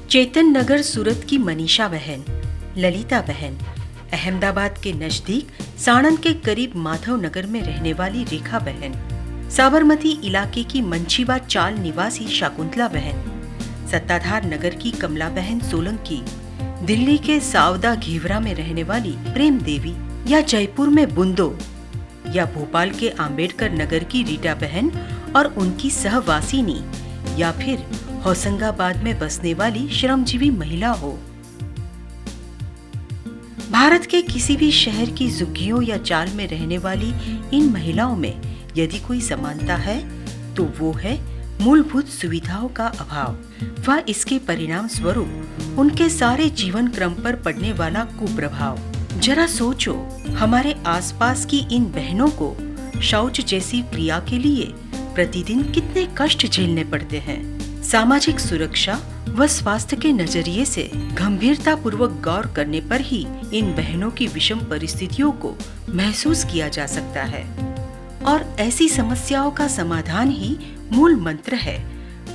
चेतन नगर सूरत की मनीषा बहन, ललिता बहन, अहमदाबाद के नजदीक साणंद के करीब माधव नगर में रहने वाली रेखा बहन, साबरमती इलाके की मंचीवा चाल निवासी शाकुंतला बहन, सत्ताधार नगर की कमला बहन सोलंकी, दिल्ली के सावदा घेवरा में रहने वाली प्रेम देवी, या जयपुर में बुंदो, या भोपाल के आंबेडकर नगर की रीटा बहन और उनकी सहवासिनी, या फिर होशंगाबाद में बसने वाली श्रमजीवी महिला हो। भारत के किसी भी शहर की झुग्गियों या चाल में रहने वाली इन महिलाओं में यदि कोई समानता है तो वो है मूलभूत सुविधाओं का अभाव व इसके परिणाम स्वरूप उनके सारे जीवन क्रम पर पड़ने वाला कुप्रभाव। जरा सोचो, हमारे आसपास की इन बहनों को शौच जैसी क्रिया के लिए प्रतिदिन कितने कष्ट झेलने पड़ते हैं। सामाजिक सुरक्षा व स्वास्थ्य के नजरिए से गंभीरता पूर्वक गौर करने पर ही इन बहनों की विषम परिस्थितियों को महसूस किया जा सकता है और ऐसी समस्याओं का समाधान ही मूल मंत्र है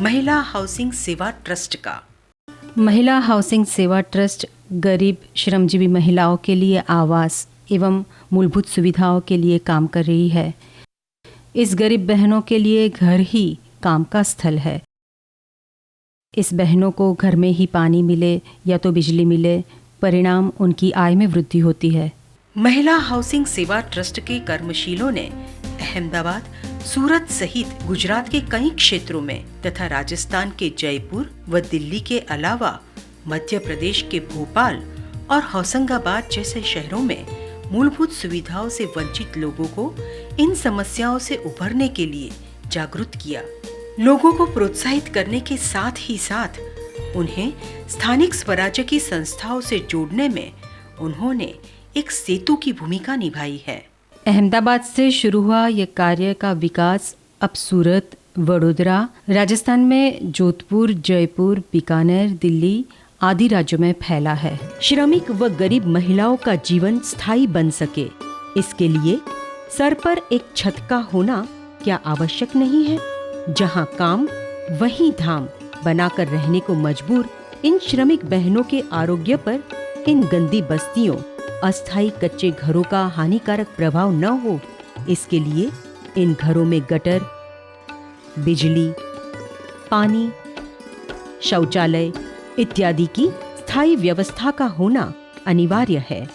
महिला हाउसिंग सेवा ट्रस्ट का। महिला हाउसिंग सेवा ट्रस्ट गरीब श्रमजीवी महिलाओं के लिए आवास एवं मूलभूत सुविधाओं के लिए काम कर रही है। इस गरीब बहनों के लिए घर ही काम का स्थल है। इस बहनों को घर में ही पानी मिले या तो बिजली मिले, परिणाम उनकी आय में वृद्धि होती है। महिला हाउसिंग सेवा ट्रस्ट के कर्मशीलों ने अहमदाबाद, सूरत सहित गुजरात के कई क्षेत्रों में तथा राजस्थान के जयपुर व दिल्ली के अलावा मध्य प्रदेश के भोपाल और होशंगाबाद जैसे शहरों में मूलभूत सुविधाओं से वंचित लोगों को इन समस्याओं से उभरने के लिए जागरूक किया। लोगों को प्रोत्साहित करने के साथ ही साथ उन्हें स्थानिक स्वराज्य की संस्थाओं से जोड़ने में उन्होंने एक सेतु की भूमिका निभाई है। अहमदाबाद से शुरू हुआ यह कार्य का विकास अब सूरत, वडोदरा, राजस्थान में जोधपुर, जयपुर, बीकानेर, दिल्ली आदि राज्यों में फैला है। श्रमिक व गरीब महिलाओं का जीवन स्थायी बन सके, इसके लिए सर पर एक छत का होना क्या आवश्यक नहीं है? जहां काम वहीं धाम बनाकर रहने को मजबूर इन श्रमिक बहनों के आरोग्य पर इन गंदी बस्तियों, अस्थायी कच्चे घरों का हानिकारक प्रभाव न हो, इसके लिए इन घरों में गटर, बिजली, पानी, शौचालय इत्यादि की स्थायी व्यवस्था का होना अनिवार्य है।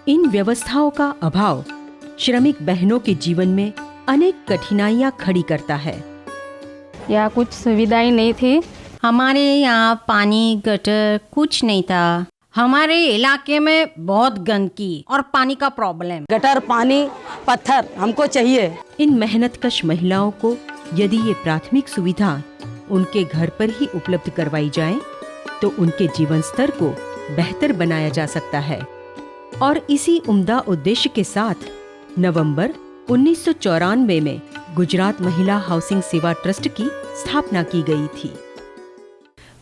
इन व्यवस्थाओं का अभाव श्रमिक बहनों के जीवन में अनेक कठिनाइयां खड़ी करता है। यहाँ कुछ सुविधाएं नहीं थी। हमारे यहाँ पानी, गटर कुछ नहीं था। हमारे इलाके में बहुत गंदगी और पानी का प्रॉब्लम। गटर, पानी, पत्थर हमको चाहिए। इन मेहनतकश महिलाओं को यदि ये प्राथमिक सुविधा उनके घर पर ही उपलब्ध करवाई जाए तो उनके जीवन स्तर को बेहतर बनाया जा सकता है। और इसी उम्दा उद्देश्य के साथ नवंबर 1994 में गुजरात महिला हाउसिंग सेवा ट्रस्ट की स्थापना की गई थी।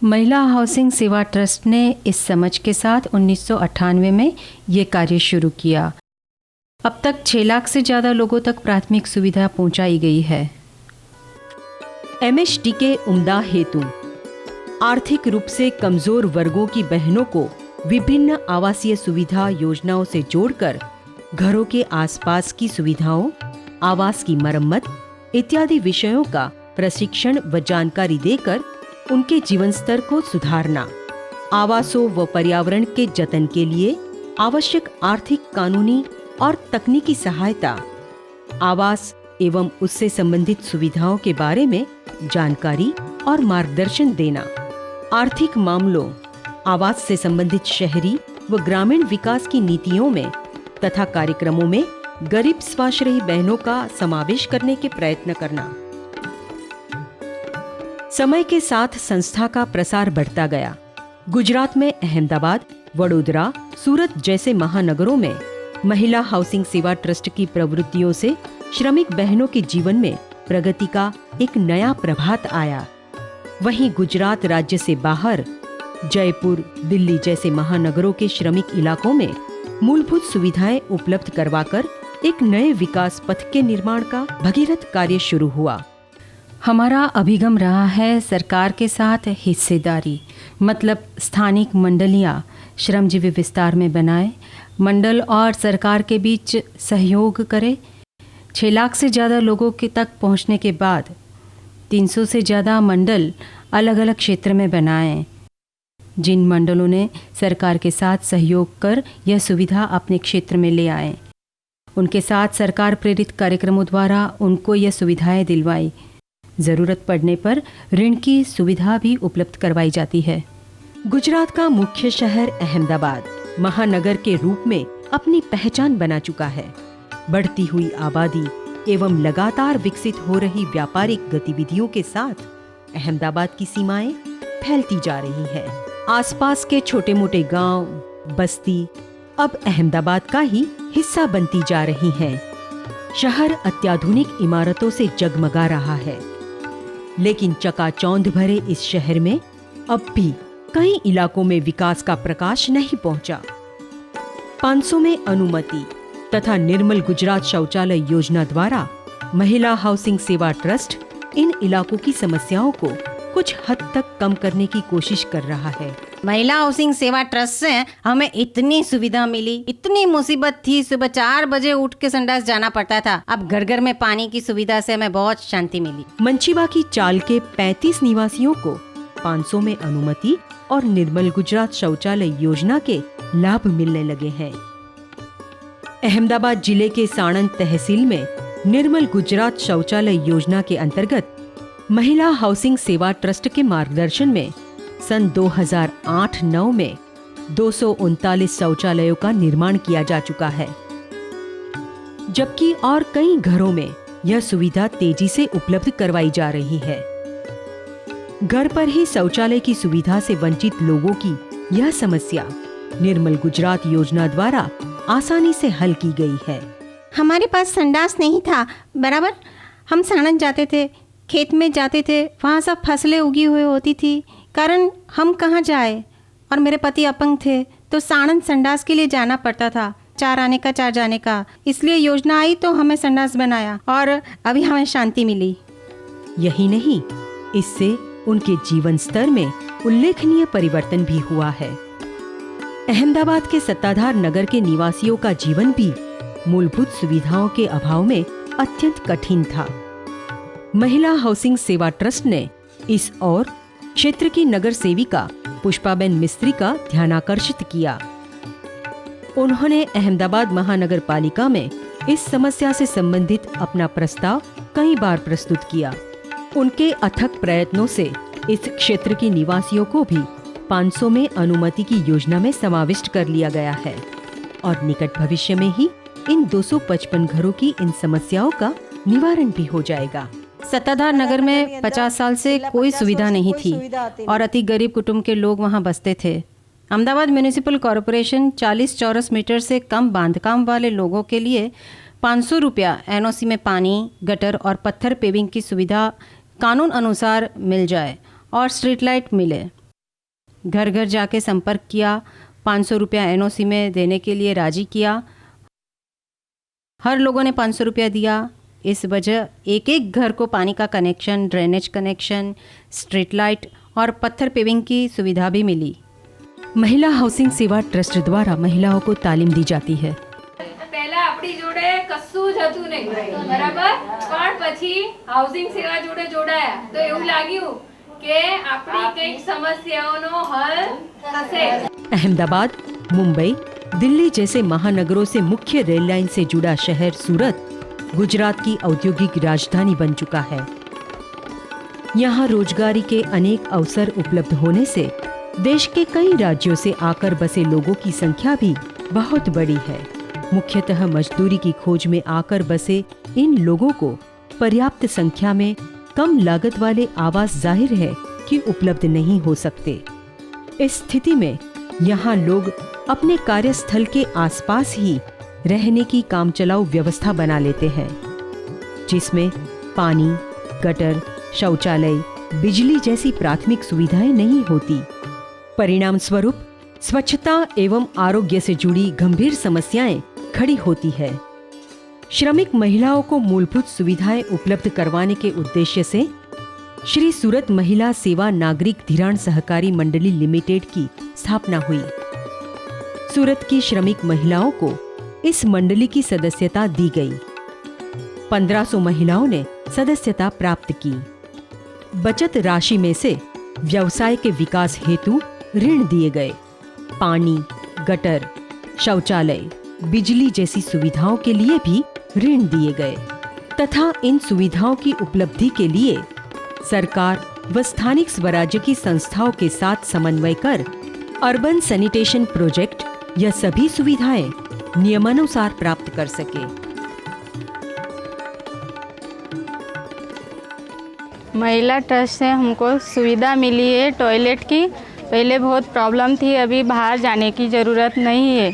महिला हाउसिंग सेवा ट्रस्ट ने इस समझ के साथ 1998 में ये कार्य शुरू किया। अब तक 6 लाख से ज़्यादा लोगों तक प्राथमिक सुविधा पहुंचाई गई है। MHD के उम्दा हेतु आर्थिक रूप से कमजोर वर्गों की बहनों को विभिन्न आवासीय सुविधा योजनाओं से जोड़कर घरों के आसपास की सुविधाओं, आवास की मरम्मत इत्यादि विषयों का प्रशिक्षण व जानकारी देकर उनके जीवन स्तर को सुधारना, आवासों व पर्यावरण के जतन के लिए आवश्यक आर्थिक, कानूनी और तकनीकी सहायता, आवास एवं उससे संबंधित सुविधाओं के बारे में जानकारी और मार्गदर्शन देना, आर्थिक मामलों, आवास से संबंधित शहरी व ग्रामीण विकास की नीतियों में तथा कार्यक्रमों में गरीब स्वाश्रयी बहनों का समावेश करने के प्रयत्न करना। समय के साथ संस्था का प्रसार बढ़ता गया। गुजरात में अहमदाबाद, वडोदरा, सूरत जैसे महानगरों में महिला हाउसिंग सेवा ट्रस्ट की प्रवृत्तियों से श्रमिक बहनों के जीवन में प्रगति का एक नया प्रभात आया। वहीं गुजरात राज्य से बाहर जयपुर, दिल्ली जैसे महानगरों के श्रमिक इलाकों में मूलभूत सुविधाएं उपलब्ध करवाकर एक नए विकास पथ के निर्माण का भगीरथ कार्य शुरू हुआ। हमारा अभिगम रहा है सरकार के साथ हिस्सेदारी, मतलब स्थानिक मंडलियाँ श्रमजीवी विस्तार में बनाए, मंडल और सरकार के बीच सहयोग करे। 6 लाख से ज़्यादा लोगों के तक पहुँचने के बाद 300 से ज़्यादा मंडल अलग अलग क्षेत्र में बनाएं। जिन मंडलों ने सरकार के साथ सहयोग कर यह सुविधा अपने क्षेत्र में ले आए, उनके साथ सरकार प्रेरित कार्यक्रमों द्वारा उनको यह सुविधाएं दिलवाई। ज़रूरत पड़ने पर ऋण की सुविधा भी उपलब्ध करवाई जाती है। गुजरात का मुख्य शहर अहमदाबाद महानगर के रूप में अपनी पहचान बना चुका है। बढ़ती हुई आबादी एवं लगातार विकसित हो रही व्यापारिक गतिविधियों के साथ अहमदाबाद की सीमाएं फैलती जा रही हैं। आसपास के छोटे मोटे गांव, बस्ती अब अहमदाबाद का ही हिस्सा बनती जा रही हैं। शहर अत्याधुनिक इमारतों से जगमगा रहा है, लेकिन चकाचौंध भरे इस शहर में अब भी कई इलाकों में विकास का प्रकाश नहीं पहुंचा। 500 में अनुमति तथा निर्मल गुजरात शौचालय योजना द्वारा महिला हाउसिंग सेवा ट्रस्ट इन इलाकों की समस्याओं को कुछ हद तक कम करने की कोशिश कर रहा है। महिला हाउसिंग सेवा ट्रस्ट से हमें इतनी सुविधा मिली, इतनी मुसीबत थी, सुबह 4 बजे उठ के संडास जाना पड़ता था। अब घर घर में पानी की सुविधा से हमें बहुत शांति मिली। मंचीवा की चाल के 35 निवासियों को 500 में अनुमति और निर्मल गुजरात शौचालय योजना के लाभ मिलने लगे हैं। अहमदाबाद जिले के साणंद तहसील में निर्मल गुजरात शौचालय योजना के अंतर्गत महिला हाउसिंग सेवा ट्रस्ट के मार्गदर्शन में सन 2008-9 में 239 शौचालयों का निर्माण किया जा चुका है, जबकि और कई घरों में यह सुविधा तेजी से उपलब्ध करवाई जा रही है। घर पर ही शौचालय की सुविधा से वंचित लोगों की यह समस्या निर्मल गुजरात योजना द्वारा आसानी से हल की गई है। हमारे पास संडास नहीं था, बराबर। हम साणंद जाते थे, खेत में जाते थे, वहाँ सब फसलें उगी हुई होती थी, कारण हम कहाँ जाए। और मेरे पति अपंग थे, तो साणंद संडास के लिए जाना पड़ता था, 4 आने का 4 जाने का। इसलिए योजना आई तो हमें संडास बनाया और अभी हमें शांति मिली। यही नहीं, इससे उनके जीवन स्तर में उल्लेखनीय परिवर्तन भी हुआ है। अहमदाबाद के सत्ताधार नगर के निवासियों का जीवन भी मूलभूत सुविधाओं के अभाव में अत्यंत कठिन था। महिला हाउसिंग सेवा ट्रस्ट ने इस ओर क्षेत्र की नगर सेविका पुष्पाबेन मिस्त्री का ध्यानाकर्षित किया। उन्होंने अहमदाबाद महानगर पालिका में इस समस्या से संबंधित अपना प्रस्ताव कई बार प्रस्तुत किया। उनके अथक प्रयत्नों से इस क्षेत्र के निवासियों को भी 500 में अनुमति की योजना में समाविष्ट कर लिया गया है और निकट भविष्य में ही इन 255 घरों की इन समस्याओं का निवारण भी हो जाएगा। सत्ताधार नगर में 50 साल से कोई सुविधा नहीं थी और अति गरीब कुटुंब के लोग वहां बसते थे। अहमदाबाद म्यूनिसिपल कॉरपोरेशन 40 चौरस मीटर से कम बांधकाम वाले लोगों के लिए 500 रुपया एनओसी में पानी, गटर और पत्थर पेविंग की सुविधा कानून अनुसार मिल जाए और स्ट्रीट लाइट मिले। घर घर जाके संपर्क किया, 500 रुपया एनओसी में देने के लिए राजी किया। हर लोगों ने 500 रुपया दिया। इस वजह एक एक घर को पानी का connection, drainage connection, street light और पत्थर पेविंग की सुविधा भी मिली। महिला हाउसिंग सेवा ट्रस्ट द्वारा महिलाओं को तालीम दी जाती है। પહેલા આપણી જોડે કશું જ હતું નહીં, બરાબર, પણ પછી હાઉસિંગ સેવા જોડે જોડાયા તો એવું લાગ્યું કે આપણી કંઈક સમસ્યાઓનો હલ થશે। अहमदाबाद, मुंबई, दिल्ली जैसे महानगरों से मुख्य रेल लाइन से जुड़ा शहर सूरत गुजरात की औद्योगिक राजधानी बन चुका है। यहाँ रोजगारी के अनेक अवसर उपलब्ध होने से देश के कई राज्यों से आकर बसे लोगों की संख्या भी बहुत बड़ी है। मुख्यतः मजदूरी की खोज में आकर बसे इन लोगों को पर्याप्त संख्या में कम लागत वाले आवास जाहिर है कि उपलब्ध नहीं हो सकते। इस स्थिति में यहाँ लोग अपने कार्यस्थल के आसपास ही रहने की कामचलाऊ व्यवस्था बना लेते हैं, जिसमें पानी, गटर, शौचालय, बिजली जैसी प्राथमिक सुविधाएं नहीं होती। परिणाम स्वरूप स्वच्छता एवं आरोग्य से जुड़ी गंभीर समस्याएं खड़ी होती है। श्रमिक महिलाओं को मूलभूत सुविधाएं उपलब्ध करवाने के उद्देश्य से श्री सूरत महिला सेवा नागरिक धिराण सहकारी मंडली लिमिटेड की स्थापना हुई। सूरत की श्रमिक महिलाओं को इस मंडली की सदस्यता दी गई। 1500 महिलाओं ने सदस्यता प्राप्त की। बचत राशि में से व्यवसाय के विकास हेतु ऋण दिए गए। पानी, गटर, शौचालय, बिजली जैसी सुविधाओं के लिए भी ऋण दिए गए तथा इन सुविधाओं की उपलब्धि के लिए सरकार व स्थानिक स्वराज्य की संस्थाओं के साथ समन्वय कर अर्बन सैनिटेशन प्रोजेक्ट यह सभी सुविधाएं नियमानुसार प्राप्त कर सके। महिला ट्रस्ट से हमको सुविधा मिली है टॉयलेट की। पहले बहुत प्रॉब्लम थी, अभी बाहर जाने की ज़रूरत नहीं है।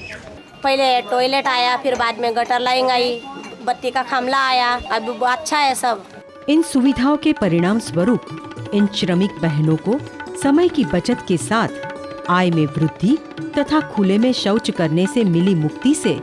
पहले टॉयलेट आया, फिर बाद में गटर लाइन आई, बत्ती का खामला आया, अब अच्छा है सब। इन सुविधाओं के परिणाम स्वरूप इन श्रमिक बहनों को समय की बचत के साथ आय में वृद्धि तथा खुले में शौच करने से मिली मुक्ति से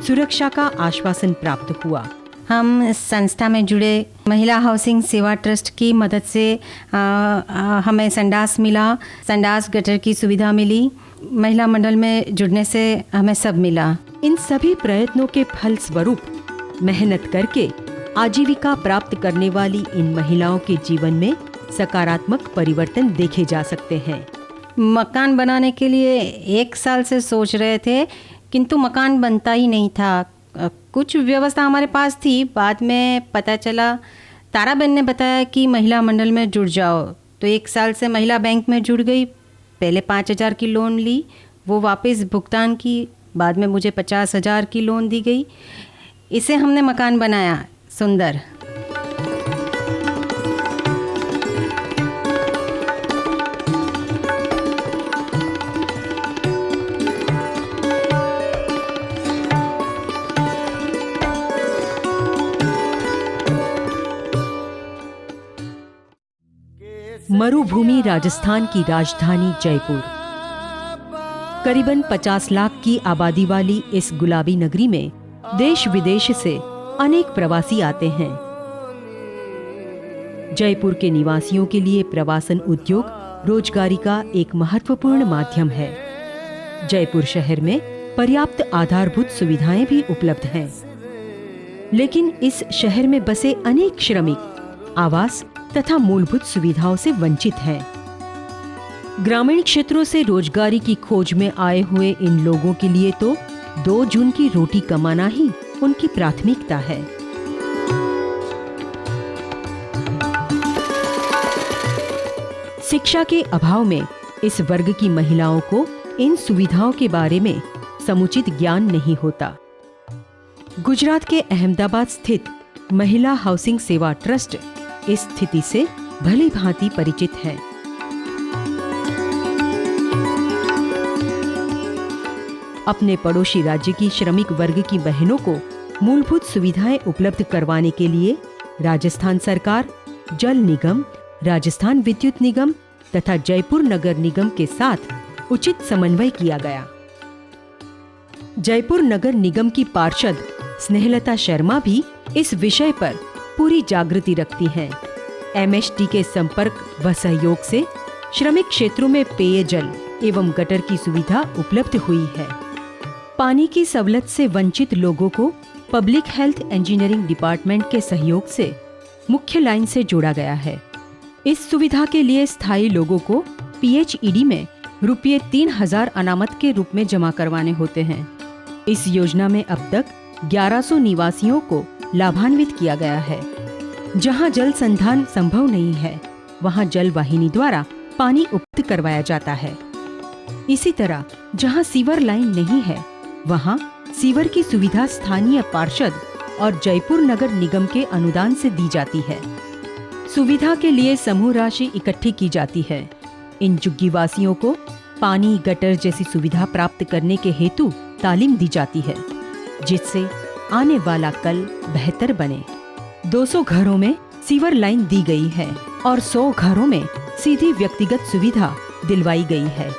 सुरक्षा का आश्वासन प्राप्त हुआ। हम संस्था में जुड़े महिला हाउसिंग सेवा ट्रस्ट की मदद से हमें संडास मिला, संडास गटर की सुविधा मिली। महिला मंडल में जुड़ने से हमें सब मिला। इन सभी प्रयत्नों के फल स्वरूप मेहनत करके आजीविका प्राप्त करने वाली इन महिलाओं के जीवन में सकारात्मक परिवर्तन देखे जा सकते हैं। मकान बनाने के लिए 1 साल से सोच रहे थे, किंतु मकान बनता ही नहीं था। कुछ व्यवस्था हमारे पास थी, बाद में पता चला, ताराबेन ने बताया कि महिला मंडल में जुड़ जाओ, तो 1 साल से महिला बैंक में जुड़ गई। पहले 5,000 की लोन ली, वो वापस भुगतान की, बाद में मुझे 50,000 की लोन दी गई। इसे हमने मकान बनाया सुंदर। मरुभूमि राजस्थान की राजधानी जयपुर। करीबन 50 लाख की आबादी वाली इस गुलाबी नगरी में देश विदेश से अनेक प्रवासी आते हैं। जयपुर के निवासियों के लिए प्रवासन उद्योग रोजगारी का एक महत्वपूर्ण माध्यम है। जयपुर शहर में पर्याप्त आधारभूत सुविधाएं भी उपलब्ध हैं, लेकिन इस शहर में बसे अनेक श्रमिक आवास तथा मूलभूत सुविधाओं से वंचित हैं। ग्रामीण क्षेत्रों से रोजगारी की खोज में आए हुए इन लोगों के लिए तो 2 जून की रोटी कमाना ही उनकी प्राथमिकता है। शिक्षा के अभाव में इस वर्ग की महिलाओं को इन सुविधाओं के बारे में समुचित ज्ञान नहीं होता। गुजरात के अहमदाबाद स्थित महिला हाउसिंग सेवा ट्रस्ट इस स्थिति से भली भांति परिचित है। अपने पड़ोसी राज्य की श्रमिक वर्ग की बहनों को मूलभूत सुविधाएं उपलब्ध करवाने के लिए राजस्थान सरकार, जल निगम, राजस्थान विद्युत निगम तथा जयपुर नगर निगम के साथ उचित समन्वय किया गया। जयपुर नगर निगम की पार्षद स्नेहलता शर्मा भी इस विषय पर पूरी जागृति रखती हैं। एमएसटी के संपर्क व सहयोग से श्रमिक क्षेत्रों में पेयजल एवं गटर की सुविधा उपलब्ध हुई है। पानी की सहूलत से वंचित लोगों को पब्लिक हेल्थ इंजीनियरिंग डिपार्टमेंट के सहयोग से मुख्य लाइन से जोड़ा गया है। इस सुविधा के लिए स्थायी लोगों को PHED में रुपये 3,000 अनामत के रूप में जमा करवाने होते हैं। इस योजना में अब तक 1100 निवासियों को लाभान्वित किया गया है। जहां जल संधान संभव नहीं है, वहां जल वाहिनी द्वारा पानी उपलब्ध करवाया जाता है। इसी तरह जहां सीवर लाइन नहीं है, वहां सीवर की सुविधा स्थानीय पार्षद और जयपुर नगर निगम के अनुदान से दी जाती है। सुविधा के लिए समूह राशि इकट्ठी की जाती है। इन झुग्गीवासियों को पानी, गटर जैसी सुविधा प्राप्त करने के हेतु तालीम दी जाती है, जिससे आने वाला कल बेहतर बने। 200 घरों में सीवर लाइन दी गई है और 100 घरों में सीधी व्यक्तिगत सुविधा दिलवाई गई है।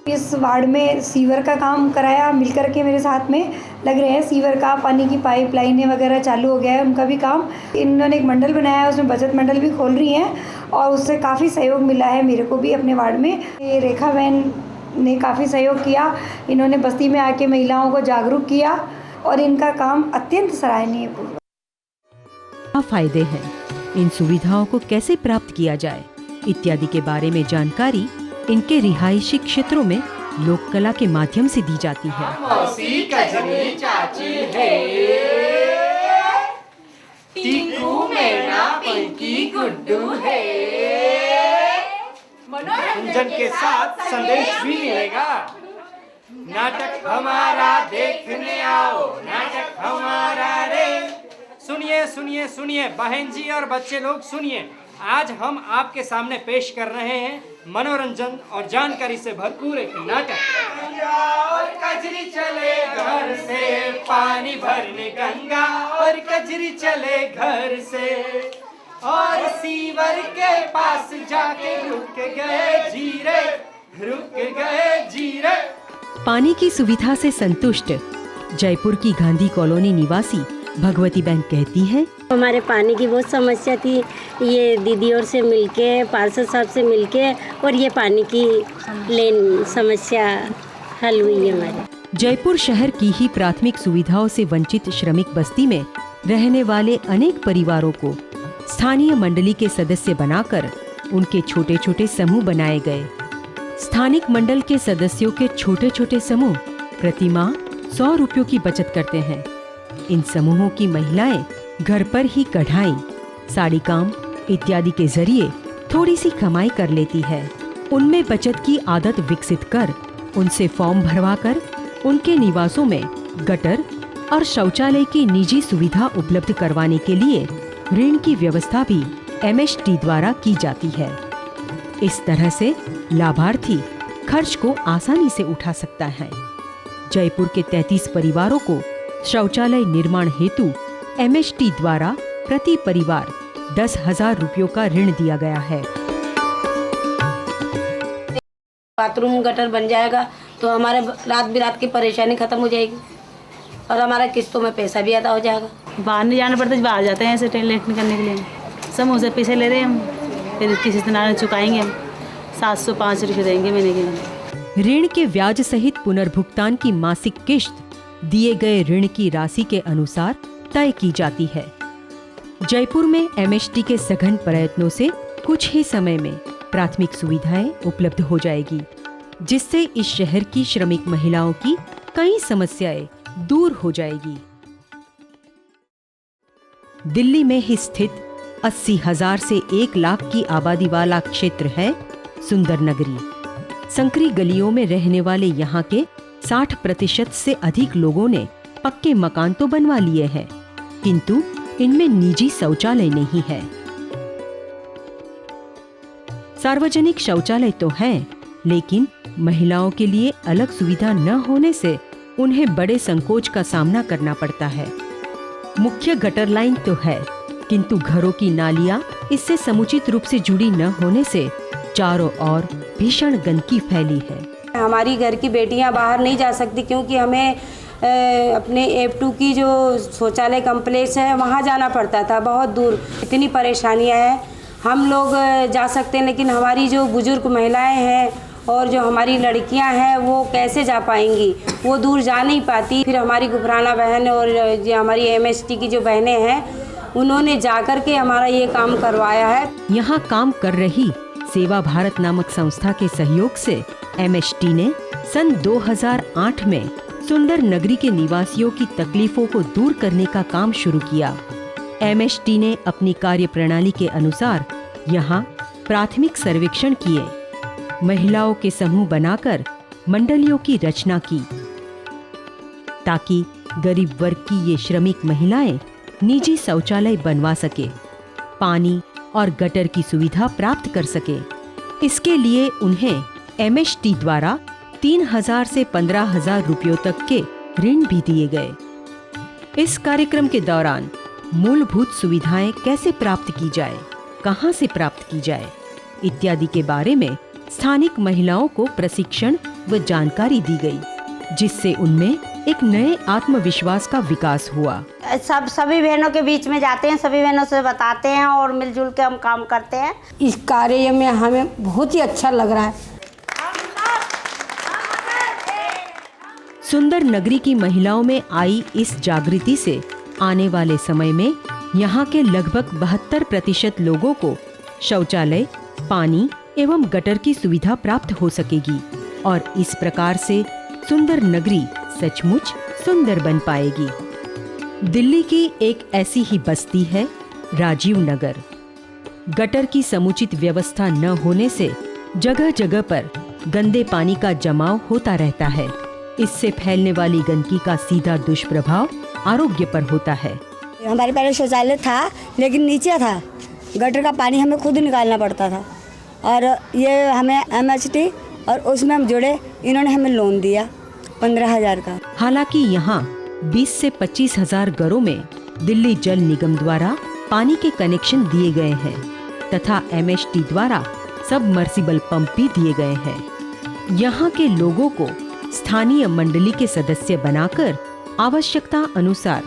इस वार्ड में सीवर का काम कराया मिलकर के मेरे साथ में, लग रहे हैं। सीवर का पानी की पाइपलाइनें वगैरह चालू हो गया है, उनका भी काम। इन्होंने एक मंडल बनाया है, उसमें बचत मंडल भी खोल रही हैं और उससे काफ़ी सहयोग मिला है मेरे को भी अपने वार्ड में। ये रेखा बहन ने काफ़ी सहयोग किया, इन्होंने बस्ती में आके महिलाओं को जागरूक किया और इनका काम अत्यंत सराहनीय है। क्या फायदे हैं, इन सुविधाओं को कैसे प्राप्त किया जाए इत्यादि के बारे में जानकारी इनके रिहायशी क्षेत्रों में लोक कला के माध्यम से दी जाती है। मौसी कजरी चाची है, टीकू मैना पिंकी गुड्डू है। मनोरंजन के साथ संदेश भी मिलेगा। नाटक हमारा देखने आओ, नाटक हमारा रे। सुनिए सुनिए सुनिए बहन जी और बच्चे लोग सुनिए, आज हम आपके सामने पेश कर रहे हैं मनोरंजन और जानकारी से भरपूर एक नाटक। और कजरी चले घर से पानी भरने गंगा, और कजरी चले घर से और सीवर के पास जाके रुक गए जीरे, रुक गए जीरे। पानी की सुविधा से संतुष्ट जयपुर की गांधी कॉलोनी निवासी भगवती बहन कहती हैं, हमारे पानी की बहुत समस्या थी। ये दीदी और से मिलके, पार्षद साहब से मिलके, और ये पानी की लेन समस्या हल हुई है हमारे। जयपुर शहर की ही प्राथमिक सुविधाओं से वंचित श्रमिक बस्ती में रहने वाले अनेक परिवारों को स्थानीय मंडली के सदस्य बनाकर उनके छोटे छोटे समूह बनाए गए। स्थानिक मंडल के सदस्यों के छोटे छोटे समूह प्रतिमाह 100 रुपयों की बचत करते हैं। इन समूहों की महिलाएं घर पर ही कढ़ाई, साड़ी काम इत्यादि के जरिए थोड़ी सी कमाई कर लेती है। उनमें बचत की आदत विकसित कर उनसे फॉर्म भरवाकर उनके निवासों में गटर और शौचालय की निजी सुविधा उपलब्ध करवाने के लिए ऋण की व्यवस्था भी MST द्वारा की जाती है। इस तरह से लाभार्थी खर्च को आसानी से उठा सकता है। जयपुर के 33 परिवारों को शौचालय निर्माण हेतु MST द्वारा प्रति परिवार 10,000 रुपयों का ऋण दिया गया है। बाथरूम गटर बन जाएगा तो हमारे रात बिरात की परेशानी खत्म हो जाएगी और हमारा किस्तों में पैसा भी अदा हो जाएगा। बाहर नहीं जाना पड़ता, बाहर जाते हैं ऐसे टॉयलेट करने के लिए। समूह से पैसे ले रहे हैं हम, फिर किसी तरह चुकाएंगे हम। 705 रुपये देंगे महीने के लिए। ऋण के ब्याज सहित पुनर्भुगतान की मासिक किश्त दिए गए ऋण की राशि के अनुसार तय की जाती है। जयपुर में MST के सघन प्रयत्नों से कुछ ही समय में प्राथमिक सुविधाएं उपलब्ध हो जाएगी, जिससे इस शहर की श्रमिक महिलाओं की कई समस्याएं दूर हो जाएगी। दिल्ली में ही स्थित 80,000 से 1 लाख की आबादी वाला क्षेत्र है सुंदर नगरी। संकरी गलियों में रहने वाले यहाँ के 60% से अधिक लोगों ने पक्के मकान तो बनवा लिए हैं, किंतु इनमें निजी शौचालय नहीं है। सार्वजनिक शौचालय तो हैं, लेकिन महिलाओं के लिए अलग सुविधा न होने से उन्हें बड़े संकोच का सामना करना पड़ता है। मुख्य गटर लाइन तो है, किंतु घरों की नालियां इससे समुचित रूप से जुड़ी न होने से चारों ओर भीषण गंदगी फैली है। हमारी घर की बेटियां बाहर नहीं जा सकती क्योंकि हमें अपने F2 की जो शौचालय कम्प्लेक्स है वहाँ जाना पड़ता था, बहुत दूर। इतनी परेशानियां हैं। हम लोग जा सकते हैं लेकिन हमारी जो बुजुर्ग महिलाएं हैं और जो हमारी लड़कियां हैं वो कैसे जा पाएंगी, वो दूर जा नहीं पाती। फिर हमारी गुफराना बहन और जो हमारी MST की जो बहनें हैं उन्होंने जाकर के हमारा ये काम करवाया है। यहाँ काम कर रही सेवा भारत नामक संस्था के सहयोग से MST ने सन 2008 में सुंदर नगरी के निवासियों की तकलीफों को दूर करने का काम शुरू किया। MST ने अपनी कार्य प्रणाली के अनुसार यहाँ प्राथमिक सर्वेक्षण किए, महिलाओं के समूह बनाकर मंडलियों की रचना की, ताकि गरीब वर्ग की ये श्रमिक महिलाएं निजी शौचालय बनवा सके, पानी और गटर की सुविधा प्राप्त कर सके। इसके लिए उन्हें MST द्वारा 3,000 से 15,000 रुपयों तक के ऋण भी दिए गए। इस कार्यक्रम के दौरान मूलभूत सुविधाएं कैसे प्राप्त की जाए, कहां से प्राप्त की जाए इत्यादि के बारे में स्थानिक महिलाओं को प्रशिक्षण व जानकारी दी गई, जिससे उनमें एक नए आत्मविश्वास का विकास हुआ। सभी बहनों के बीच में जाते हैं, सभी बहनों से बताते हैं और मिलजुल के हम काम करते हैं। इस कार्य में हमें बहुत ही अच्छा लग रहा है। सुंदर नगरी की महिलाओं में आई इस जागृति से आने वाले समय में यहाँ के लगभग 72% लोगों को शौचालय, पानी एवं गटर की सुविधा प्राप्त हो सकेगी और इस प्रकार से सुंदर नगरी सचमुच सुंदर बन पाएगी। दिल्ली की एक ऐसी ही बस्ती है राजीव नगर। गटर की समुचित व्यवस्था न होने से जगह जगह पर गंदे पानी का जमाव होता रहता है। इससे फैलने वाली गंदगी का सीधा दुष्प्रभाव आरोग्य पर होता है। हमारे पहले शौचालय था लेकिन नीचे था, गटर का पानी हमें खुद निकालना पड़ता था और ये हमें MHT और उसमें हम जुड़े, इन्होंने हमें लोन दिया 15,000 का। हालांकि यहाँ 20 से 25,000 घरों में दिल्ली जल निगम द्वारा पानी के कनेक्शन दिए गए हैं तथा MHT द्वारा सबमर्सिबल पंप भी दिए गए हैं। यहाँ के लोगों को स्थानीय मंडली के सदस्य बनाकर आवश्यकता अनुसार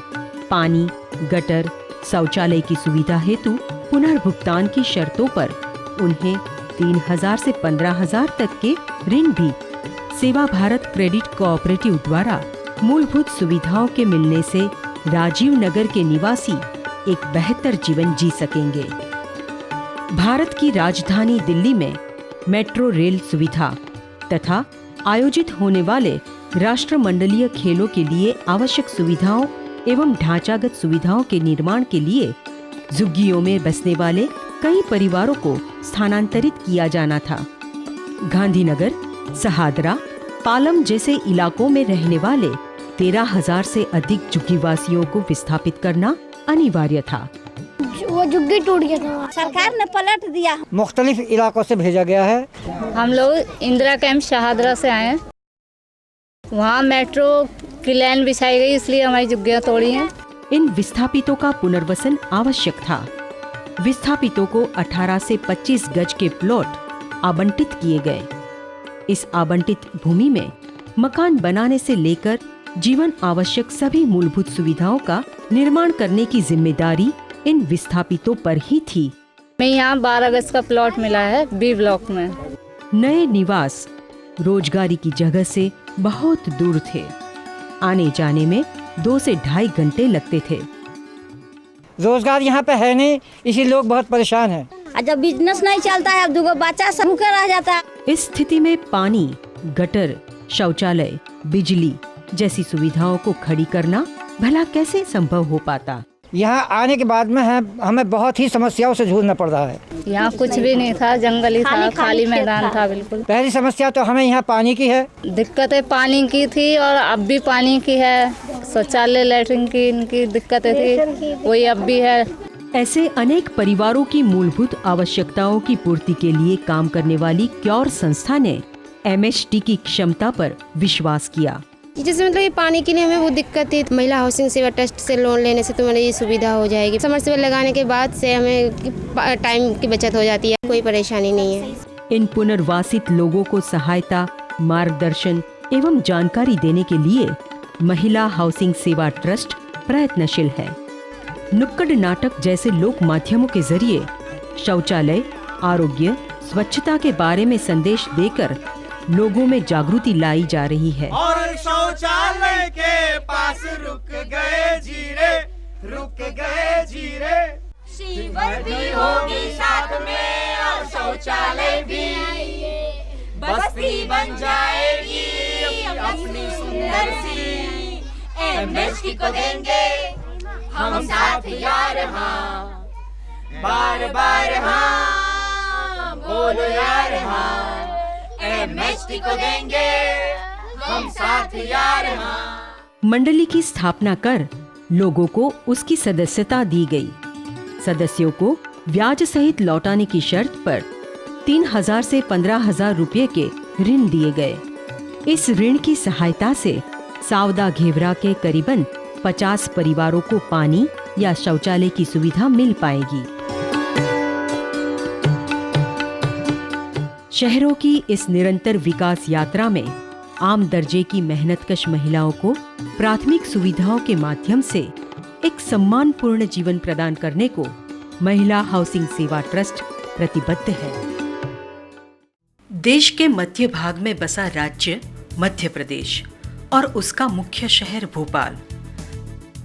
पानी, गटर, शौचालय की सुविधा हेतु पुनर्भुगतान की शर्तों पर उन्हें 3,000 से 15,000 तक के ऋण भी सेवा भारत क्रेडिट कोऑपरेटिव द्वारा मूलभूत सुविधाओं के मिलने से राजीव नगर के निवासी एक बेहतर जीवन जी सकेंगे। भारत की राजधानी दिल्ली में मेट्रो रेल सुविधा तथा आयोजित होने वाले राष्ट्रमंडलीय खेलों के लिए आवश्यक सुविधाओं एवं ढांचागत सुविधाओं के निर्माण के लिए झुग्गियों में बसने वाले कई परिवारों को स्थानांतरित किया जाना था। गांधीनगर, सहादरा, पालम जैसे इलाकों में रहने वाले 13,000 से अधिक झुग्गीवासियों को विस्थापित करना अनिवार्य था। वो झुग्गी टूट गया था, सरकार ने पलट दिया। मुख्तलिफ इलाकों से भेजा गया है। हम लोग इंदिरा कैंप शहादरा से आए हैं। वहाँ मेट्रो की लाइन बिछाई गई, इसलिए हमारी झुग्गियाँ तोड़ी हैं। इन विस्थापितों का पुनर्वसन आवश्यक था। विस्थापितों को 18 से 25 गज के प्लॉट आवंटित किए गए। इस आवंटित भूमि में मकान बनाने से लेकर जीवन आवश्यक सभी मूलभूत सुविधाओं का निर्माण करने की जिम्मेदारी इन विस्थापितों पर ही थी। मैं यहाँ 12 गज का प्लॉट मिला है B ब्लॉक में। नए निवास रोजगारी की जगह से बहुत दूर थे। आने जाने में 2 से 2.5 घंटे लगते थे। रोजगार यहाँ पे है नहीं, इसीलिए लोग बहुत परेशान हैं। जब बिजनेस नहीं चलता है, अब 2 बच्चा सब भूखे रह जाता है। इस स्थिति में पानी, गटर, शौचालय, बिजली जैसी सुविधाओं को खड़ी करना भला कैसे संभव हो पाता। यहाँ आने के बाद में हमें बहुत ही समस्याओं से जूझना पड़ रहा है। यहाँ कुछ भी नहीं था, जंगल ही था, खाली मैदान था बिल्कुल। पहली समस्या तो हमें यहाँ पानी की है। दिक्कतें पानी की थी और अब भी पानी की है। शौचालय, लैट्रिन की इनकी दिक्कतें थी, वही अब भी है। ऐसे अनेक परिवारों की मूलभूत आवश्यकताओं की पूर्ति के लिए काम करने वाली क्योर संस्था ने MHT की क्षमता पर विश्वास किया। जैसे मतलब ये पानी के लिए हमें वो दिक्कत थी, महिला हाउसिंग सेवा ट्रस्ट से लोन लेने से तो ये सुविधा हो जाएगी। समरसेबल लगाने के बाद से हमें टाइम की बचत हो जाती है, कोई परेशानी नहीं है। इन पुनर्वासित लोगों को सहायता, मार्गदर्शन एवं जानकारी देने के लिए महिला हाउसिंग सेवा ट्रस्ट प्रयत्नशील है। नुक्कड़ नाटक जैसे लोक माध्यमों के जरिए शौचालय, आरोग्य, स्वच्छता के बारे में संदेश देकर लोगों में जागृति लाई जा रही है। और शौचालय के पास रुक गए जीरे, शिवर भी होगी साथ में और शौचालय भी, बस्ती बन जाएगी अपनी सुंदर सी। MHT को देंगे हम साथ यार, हाँ बार बार हाँ बोलो यार, हाँ MHT को देंगे हम साथ यार, हाँ। मंडली की स्थापना कर लोगों को उसकी सदस्यता दी गई। सदस्यों को ब्याज सहित लौटाने की शर्त पर 3,000 से 15,000 रुपये के ऋण दिए गए। इस ऋण की सहायता से सावदा घेवरा के करीबन 50 परिवारों को पानी या शौचालय की सुविधा मिल पाएगी। शहरों की इस निरंतर विकास यात्रा में आम दर्जे की मेहनतकश महिलाओं को प्राथमिक सुविधाओं के माध्यम से एक सम्मानपूर्ण जीवन प्रदान करने को महिला हाउसिंग सेवा ट्रस्ट प्रतिबद्ध है। देश के मध्य भाग में बसा राज्य मध्य प्रदेश और उसका मुख्य शहर भोपाल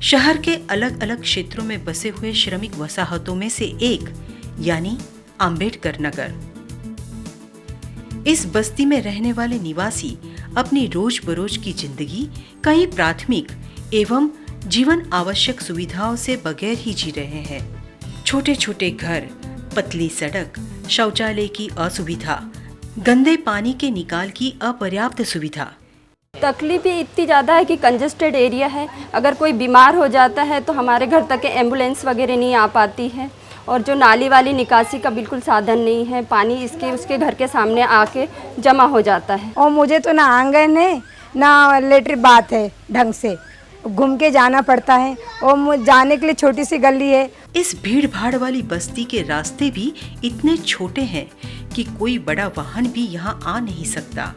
शहर के अलग अलग क्षेत्रों में बसे हुए श्रमिक वसाहतों में से एक यानी अंबेडकर नगर। इस बस्ती में रहने वाले निवासी अपनी रोज बरोज की जिंदगी कई प्राथमिक एवं जीवन आवश्यक सुविधाओं से बगैर ही जी रहे हैं। छोटे छोटे घर, पतली सड़क, शौचालय की असुविधा, गंदे पानी के निकाल की अपर्याप्त सुविधा। तकलीफ भी इतनी ज़्यादा है कि कंजेस्टेड एरिया है। अगर कोई बीमार हो जाता है तो हमारे घर तक एम्बुलेंस वगैरह नहीं आ पाती है और जो नाली वाली निकासी का बिल्कुल साधन नहीं है। पानी उसके घर के सामने आके जमा हो जाता है। और मुझे तो ना आंगन है ना लेटरिन बात है, ढंग से घूम के जाना पड़ता है और जाने के लिए छोटी सी गली है। इस भीड़ भाड़ वाली बस्ती के रास्ते भी इतने छोटे हैं कि कोई बड़ा वाहन भी यहाँ आ नहीं सकता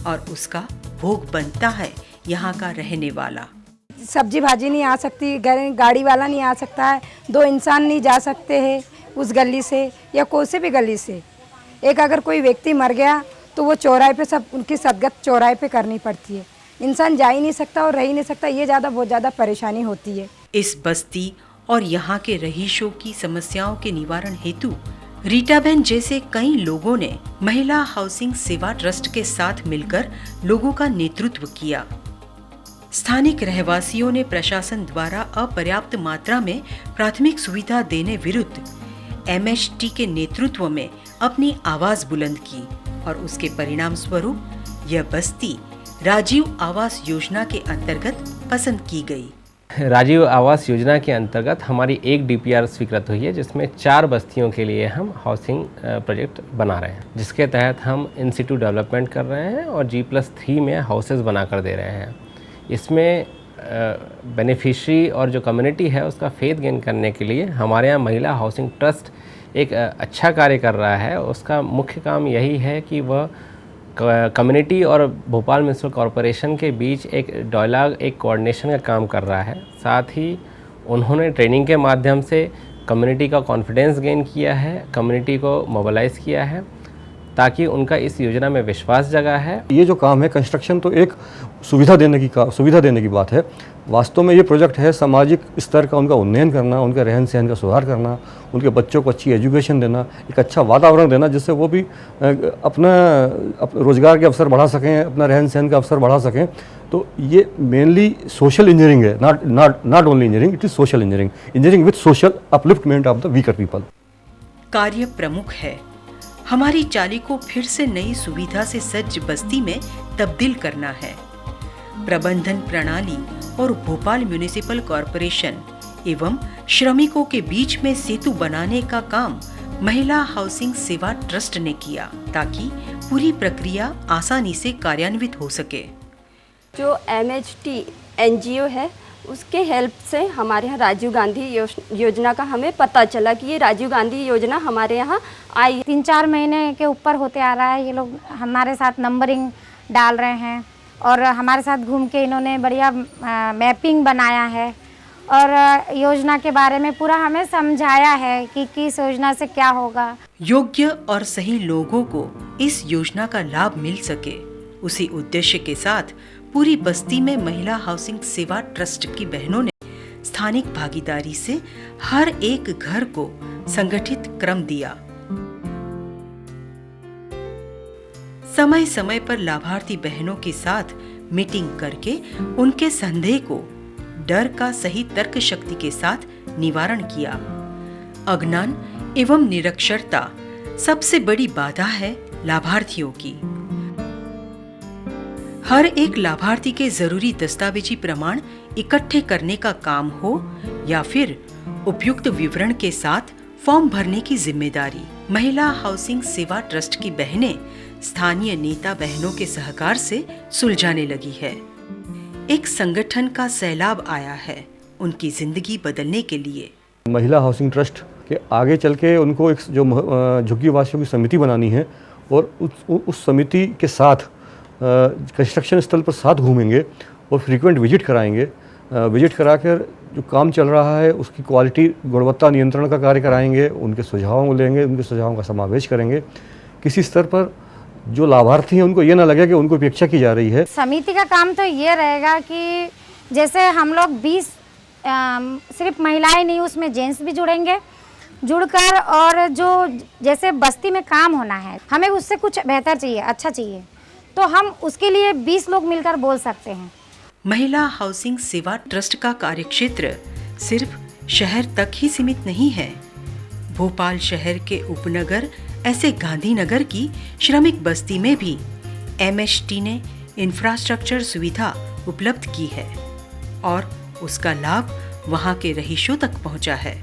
और उसका भोग बनता है यहाँ का रहने वाला। सब्जी भाजी नहीं आ सकती, गाड़ी वाला नहीं आ सकता है, 2 इंसान नहीं जा सकते हैं उस गली से या कोई से भी गली से। एक अगर कोई व्यक्ति मर गया तो वो चौराहे पे सब उनकी सदगत चौराहे पे करनी पड़ती है। इंसान जा ही नहीं सकता और रह ही नहीं सकता, ये बहुत ज़्यादा परेशानी होती है। इस बस्ती और यहाँ के रहीशों की समस्याओं के निवारण हेतु रीटाबेन जैसे कई लोगों ने महिला हाउसिंग सेवा ट्रस्ट के साथ मिलकर लोगों का नेतृत्व किया। स्थानिक रहवासियों ने प्रशासन द्वारा अपर्याप्त मात्रा में प्राथमिक सुविधा देने विरुद्ध MHT के नेतृत्व में अपनी आवाज बुलंद की और उसके परिणाम स्वरूप यह बस्ती राजीव आवास योजना के अंतर्गत पसंद की गई। राजीव आवास योजना के अंतर्गत हमारी एक DPR स्वीकृत हुई है जिसमें 4 बस्तियों के लिए हम हाउसिंग प्रोजेक्ट बना रहे हैं, जिसके तहत हम इन सिटू डेवलपमेंट कर रहे हैं और G+3 में हाउसेज बना कर दे रहे हैं। इसमें बेनिफिशरी और जो कम्युनिटी है उसका फेथ गेन करने के लिए हमारे यहाँ महिला हाउसिंग ट्रस्ट एक अच्छा कार्य कर रहा है। उसका मुख्य काम यही है कि वह कम्युनिटी और भोपाल म्यूनिसिपल कॉरपोरेशन के बीच एक डायलॉग, एक कोऑर्डिनेशन का काम कर रहा है। साथ ही उन्होंने ट्रेनिंग के माध्यम से कम्युनिटी का कॉन्फिडेंस गेन किया है, कम्युनिटी को मोबिलाइज़ किया है ताकि उनका इस योजना में विश्वास जगा है। ये जो काम है कंस्ट्रक्शन तो एक सुविधा देने की बात है। वास्तव में ये प्रोजेक्ट है सामाजिक स्तर का उनका उन्नयन करना, उनके रहन सहन का सुधार करना, उनके बच्चों को अच्छी एजुकेशन देना, एक अच्छा वातावरण देना जिससे वो भी अपना रोजगार के अवसर बढ़ा सकें, अपना रहन सहन का अवसर बढ़ा सकें। तो ये मेनली सोशल इंजीनियरिंग है, not only engineering, it is social engineering with social upliftment of the weaker people. कार्य प्रमुख है हमारी चाली को फिर से नई सुविधा से सज्ज बस्ती में तब्दील करना है। प्रबंधन प्रणाली और भोपाल म्युनिसिपल कॉरपोरेशन एवं श्रमिकों के बीच में सेतु बनाने का काम महिला हाउसिंग सेवा ट्रस्ट ने किया ताकि पूरी प्रक्रिया आसानी से कार्यान्वित हो सके। जो MHT NGO है उसके हेल्प से हमारे यहाँ राजीव गांधी योजना का हमें पता चला कि ये राजीव गांधी योजना हमारे यहाँ आई। 3-4 महीने के ऊपर होते आ रहा है। ये लोग हमारे साथ नंबरिंग डाल रहे हैं और हमारे साथ घूम के इन्होंने बढ़िया मैपिंग बनाया है और योजना के बारे में पूरा हमें समझाया है कि किस योजना से क्या होगा। योग्य और सही लोगों को इस योजना का लाभ मिल सके, उसी उद्देश्य के साथ पूरी बस्ती में महिला हाउसिंग सेवा ट्रस्ट की बहनों ने स्थानिक भागीदारी से हर एक घर को संगठित क्रम दिया। समय समय पर लाभार्थी बहनों के साथ मीटिंग करके उनके संदेह को डर का सही तर्क शक्ति के साथ निवारण किया। अज्ञान एवं निरक्षरता सबसे बड़ी बाधा है लाभार्थियों की। हर एक लाभार्थी के जरूरी दस्तावेजी प्रमाण इकट्ठे करने का काम हो या फिर उपयुक्त विवरण के साथ फॉर्म भरने की जिम्मेदारी महिला हाउसिंग सेवा ट्रस्ट की बहनें स्थानीय नेता बहनों के सहकार से सुलझाने लगी है। एक संगठन का सैलाब आया है उनकी जिंदगी बदलने के लिए। महिला हाउसिंग ट्रस्ट के आगे चल के उनको एक जो झुग्गी वासियों की समिति बनानी है और उस समिति के साथ कंस्ट्रक्शन स्थल पर साथ घूमेंगे और फ्रीक्वेंट विजिट कराएंगे। विजिट कराकर जो काम चल रहा है उसकी क्वालिटी गुणवत्ता नियंत्रण का कार्य कराएंगे, उनके सुझावों लेंगे, उनके सुझावों का समावेश करेंगे। किसी स्तर पर जो लाभार्थी हैं उनको ये ना लगे कि उनको अपेक्षा की जा रही है। समिति का काम तो ये रहेगा कि जैसे हम लोग 20 सिर्फ महिलाएं नहीं, उसमें जेंट्स भी जुड़कर, और जो जैसे बस्ती में काम होना है, हमें उससे कुछ बेहतर चाहिए, अच्छा चाहिए, तो हम उसके लिए 20 लोग मिलकर बोल सकते हैं। महिला हाउसिंग सेवा ट्रस्ट का कार्यक्षेत्र सिर्फ शहर तक ही सीमित नहीं है। भोपाल शहर के उपनगर ऐसे गांधीनगर की श्रमिक बस्ती में भी MHT ने इंफ्रास्ट्रक्चर सुविधा उपलब्ध की है और उसका लाभ वहां के रहीशों तक पहुंचा है।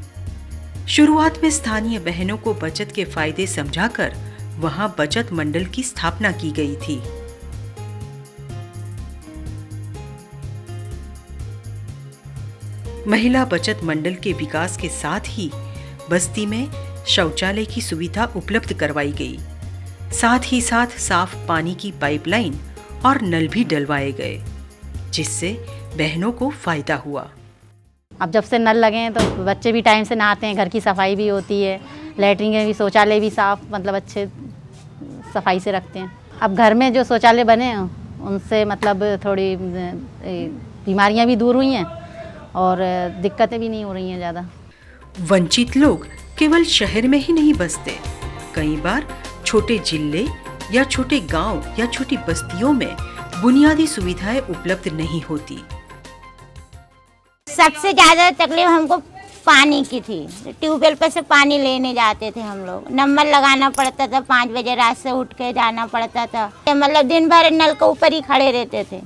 शुरुआत में स्थानीय बहनों को बचत के फायदे समझाकर वहां बचत मंडल की स्थापना की गई थी। महिला बचत मंडल के विकास के साथ ही बस्ती में शौचालय की सुविधा उपलब्ध करवाई गई। साथ ही साथ साफ पानी की पाइपलाइन और नल भी डलवाए गए, जिससे बहनों को फायदा हुआ। अब जब से नल लगे हैं तो बच्चे भी टाइम से नहाते हैं, घर की सफाई भी होती है, लैट्रिन में भी, शौचालय भी साफ, मतलब अच्छे सफाई से रखते हैं। अब घर में जो शौचालय बने हैं उनसे मतलब थोड़ी बीमारियां भी दूर हुई हैं और दिक्कतें भी नहीं हो रही हैं ज़्यादा। वंचित लोग केवल शहर में ही नहीं बसते, कई बार छोटे जिले या छोटे गांव या छोटी बस्तियों में बुनियादी सुविधाएं उपलब्ध नहीं होती। सबसे ज़्यादा तकलीफ हमको पानी की थी। ट्यूबवेल पर से पानी लेने जाते थे हम लोग, नंबर लगाना पड़ता था, 5 बजे रात से उठ के जाना पड़ता था, मतलब दिन भर नल के ऊपर ही खड़े रहते थे।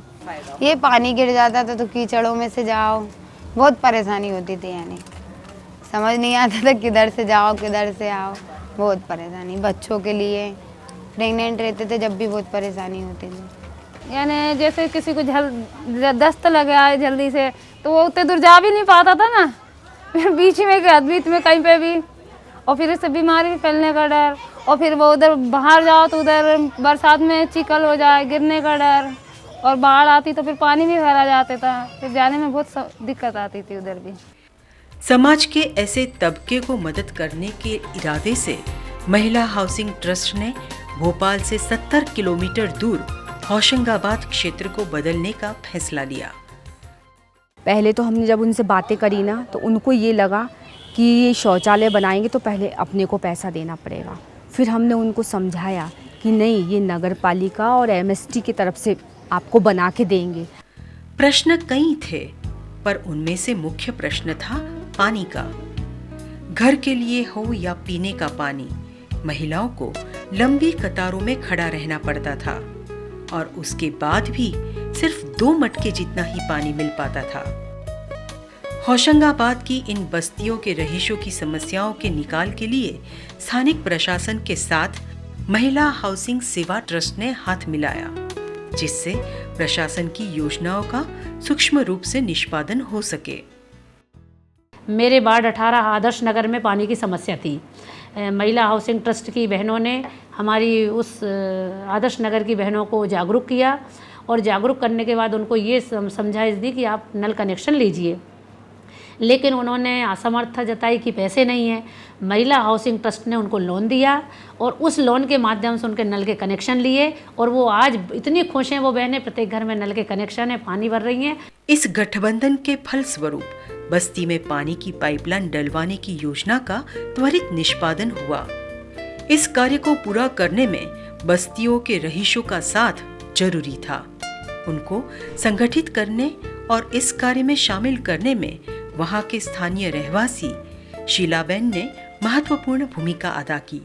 ये पानी गिर जाता था तो कीचड़ों में से जाओ, बहुत परेशानी होती थी, यानी समझ नहीं आता था किधर से जाओ किधर से आओ, बहुत परेशानी। बच्चों के लिए प्रेग्नेंट रहते थे जब भी बहुत परेशानी होती थी। यानी जैसे किसी को दस्त लग गया है जल्दी से तो वो उतने दूर जा भी नहीं पाता था ना, फिर बीच में कहीं पे भी, और फिर इससे बीमारी फैलने का डर, और फिर वो उधर बाहर जाओ तो उधर बरसात में चिकल हो जाए, गिरने का डर, और बाढ़ आती तो फिर पानी भी फैला जाता था, फिर जाने में बहुत दिक्कत आती थी उधर भी। समाज के ऐसे तबके को मदद करने के इरादे से महिला हाउसिंग ट्रस्ट ने भोपाल से 70 किलोमीटर दूर होशंगाबाद क्षेत्र को बदलने का फैसला लिया। पहले तो हमने जब उनसे बातें करी ना तो उनको ये लगा कि ये शौचालय बनाएंगे तो पहले अपने को पैसा देना पड़ेगा। फिर हमने उनको समझाया कि नहीं, ये नगर पालिका और MST की तरफ से आपको बना के देंगे। प्रश्न कई थे, पर उनमें से मुख्य प्रश्न था पानी का। घर के लिए हो या पीने का पानी, महिलाओं को लंबी कतारों में खड़ा रहना पड़ता था और उसके बाद भी सिर्फ 2 मटके जितना ही पानी मिल पाता था। होशंगाबाद की इन बस्तियों के रहीशों की समस्याओं के निकाल के लिए स्थानिक प्रशासन के साथ महिला हाउसिंग सेवा ट्रस्ट ने हाथ मिलाया, जिससे प्रशासन की योजनाओं का सूक्ष्म रूप से निष्पादन हो सके। मेरे वार्ड 18 आदर्श नगर में पानी की समस्या थी। महिला हाउसिंग ट्रस्ट की बहनों ने हमारी उस आदर्श नगर की बहनों को जागरूक किया और जागरूक करने के बाद उनको ये समझाइश दी कि आप नल कनेक्शन लीजिए, लेकिन उन्होंने असमर्थता जताई कि पैसे नहीं है। महिला हाउसिंग ट्रस्ट ने उनको लोन दिया और उस लोन के माध्यम से उनके नल के कनेक्शन लिए और वो आज इतनी खुश हैं, वो बहनें प्रत्येक घर में नल के कनेक्शन है, पानी भर रही हैं। इस गठबंधन के फलस्वरूप बस्ती में पानी की पाइपलाइन डलवाने की योजना का त्वरित निष्पादन हुआ। इस कार्य को पूरा करने में बस्तियों के रहीशों का साथ जरूरी था। उनको संगठित करने और इस कार्य में शामिल करने में वहां के स्थानीय रहवासी शीलाबेन ने महत्वपूर्ण भूमिका अदा की।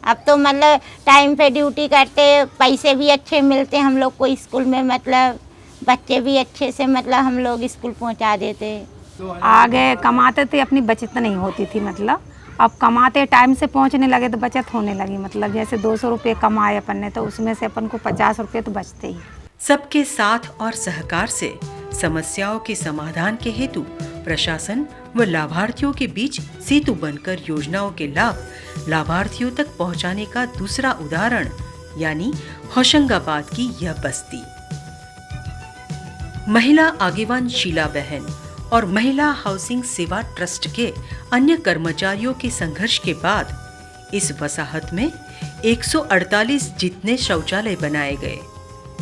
अब तो मतलब टाइम पे ड्यूटी करते, पैसे भी अच्छे मिलते हम लोग को स्कूल में, मतलब बच्चे भी अच्छे से मतलब हम लोग स्कूल पहुंचा देते। आगे कमाते थे, अपनी बचत नहीं होती थी, मतलब अब कमाते टाइम से पहुंचने लगे तो बचत होने लगी। मतलब जैसे 200 रुपये कमाए अपन ने तो उसमें से अपन को 50 रुपये तो बचते ही। सबके साथ और सहकार से समस्याओं के समाधान के हेतु प्रशासन व लाभार्थियों के बीच सेतु बनकर योजनाओं के लाभ लाभार्थियों तक पहुंचाने का दूसरा उदाहरण यानी होशंगाबाद की यह बस्ती। महिला आगेवान शीला बहन और महिला हाउसिंग सेवा ट्रस्ट के अन्य कर्मचारियों के संघर्ष के बाद इस वसाहत में 148 जितने शौचालय बनाए गए,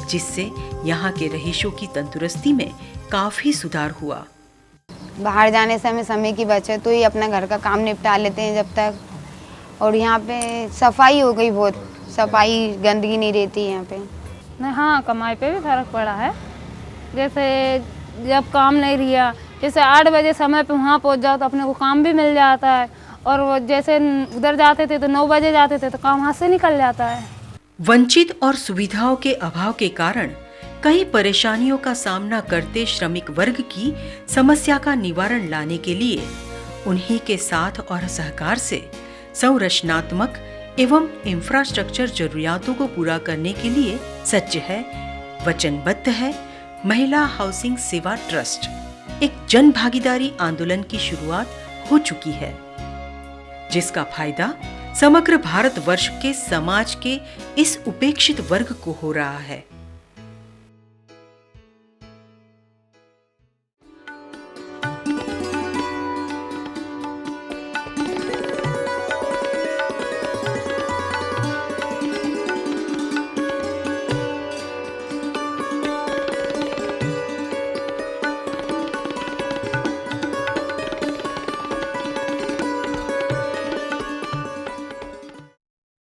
जिससे यहाँ के रहीशों की तंदुरुस्ती में काफी सुधार हुआ। बाहर जाने से हमें समय की बचत तो ही अपना घर का काम निपटा लेते हैं जब तक। और यहाँ पे सफाई हो गई, बहुत सफाई, गंदगी नहीं रहती है यहाँ पे। नहीं, हाँ, कमाई पे भी फर्क पड़ा है। जैसे जब काम नहीं रिया, जैसे 8 बजे समय पे वहाँ पहुँच जाओ तो अपने को काम भी मिल जाता है, और वो जैसे उधर जाते थे तो 9 बजे जाते थे तो काम हाथ से निकल जाता है। वंचित और सुविधाओं के अभाव के कारण कई परेशानियों का सामना करते श्रमिक वर्ग की समस्या का निवारण लाने के लिए उन्हीं के साथ और सहकार से संरचनात्मक एवं इंफ्रास्ट्रक्चर जरूरियातों को पूरा करने के लिए सज्ज है, वचनबद्ध है महिला हाउसिंग सेवा ट्रस्ट। एक जन भागीदारी आंदोलन की शुरुआत हो चुकी है, जिसका फायदा समग्र भारतवर्ष के समाज के इस उपेक्षित वर्ग को हो रहा है।